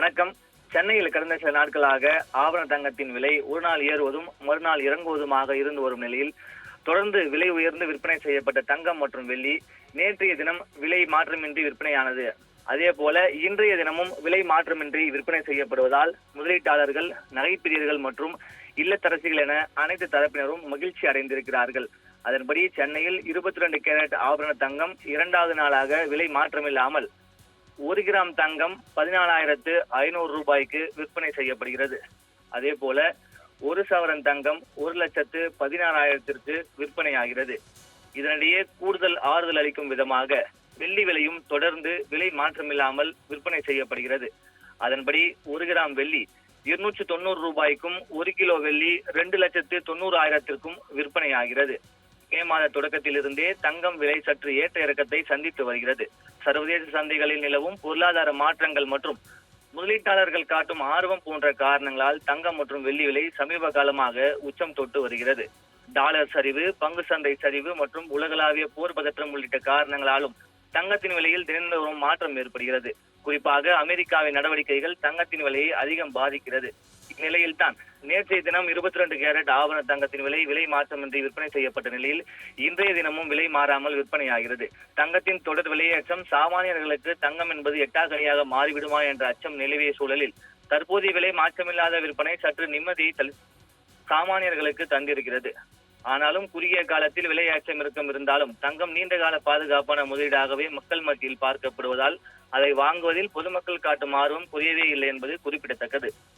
வணக்கம். சென்னையில் கடந்த சில நாட்களாக ஆபரண தங்கத்தின் விலை ஒரு நாள் ஏறுவதும் மறுநாள் இறங்குவதுமாக இருந்து வரும் நிலையில் தொடர்ந்து விலை உயர்ந்து விற்பனை செய்யப்பட்ட தங்கம் மற்றும் வெள்ளி நேற்றைய தினம் விலை மாற்றமின்றி விற்பனையானது. அதே போல இன்றைய தினமும் விலை மாற்றமின்றி விற்பனை செய்யப்படுவதால் முதலீட்டாளர்கள், நகைப்பிரியர்கள் மற்றும் இல்லத்தரசிகள் என அனைத்து தரப்பினரும் மகிழ்ச்சி அடைந்திருக்கிறார்கள். அதன்படி சென்னையில் 22 கேரட் ஆபரண தங்கம் இரண்டாவது நாளாக விலை மாற்றமில்லாமல் 1 கிராம் தங்கம் 14,500 ரூபாய்க்கு விற்பனை செய்யப்படுகிறது. அதே போல 1 சவரன் தங்கம் 1,16,000ற்கு விற்பனையாகிறது. இதனிடையே கூடுதல் ஆறுதல் அளிக்கும் விதமாக வெள்ளி விலையும் தொடர்ந்து விலை மாற்றமில்லாமல் விற்பனை செய்யப்படுகிறது. அதன்படி 1 கிராம் வெள்ளி 290 ரூபாய்க்கும் 1 கிலோ வெள்ளி 2,90,000ற்கும் விற்பனையாகிறது. மே மாத தொடக்கத்திலிருந்தே தங்கம் விலை சற்று ஏற்ற இறக்கத்தை சந்தித்து வருகிறது. சர்வதேச சந்தைகளில் நிலவும் பொருளாதார மாற்றங்கள் மற்றும் முதலீட்டாளர்கள் காட்டும் ஆர்வம் போன்ற காரணங்களால் தங்கம் மற்றும் வெள்ளி விலை சமீப காலமாக உச்சம் தொட்டு வருகிறது. டாலர் சரிவு, பங்கு சந்தை சரிவு மற்றும் உலகளாவிய போர் பதற்றம் உள்ளிட்ட காரணங்களாலும் தங்கத்தின் விலையில் தினந்தோறும் மாற்றம் ஏற்படுகிறது. குறிப்பாக அமெரிக்காவின் நடவடிக்கைகள் தங்கத்தின் விலையை அதிகம் பாதிக்கிறது. இந்நிலையில் தான் நேற்றைய தினம் 22 கேரட் ஆபரண தங்கத்தின் விலை மாற்றமின்றி விற்பனை செய்யப்பட்ட நிலையில் இன்றைய தினமும் விலை மாறாமல் விற்பனையாகிறது. தங்கத்தின் தொடர் விலையேற்றம் சாமானியர்களுக்கு தங்கம் என்பது எட்டாக்கனியாக மாறிவிடுமா என்ற அச்சம் நிலவிய சூழலில் தற்போதைய விலை மாற்றமில்லாத விற்பனை சற்று நிம்மதியை சாமானியர்களுக்கு தந்திருக்கிறது. ஆனாலும் குறுகிய காலத்தில் விலையேற்றம் இருந்தாலும் தங்கம் நீண்ட கால பாதுகாப்பான முதலீடாகவே மக்கள் மத்தியில் பார்க்கப்படுவதால் அதை வாங்குவதில் பொதுமக்கள் காட்டும் ஆர்வம் குறையவே இல்லை என்பது குறிப்பிடத்தக்கது.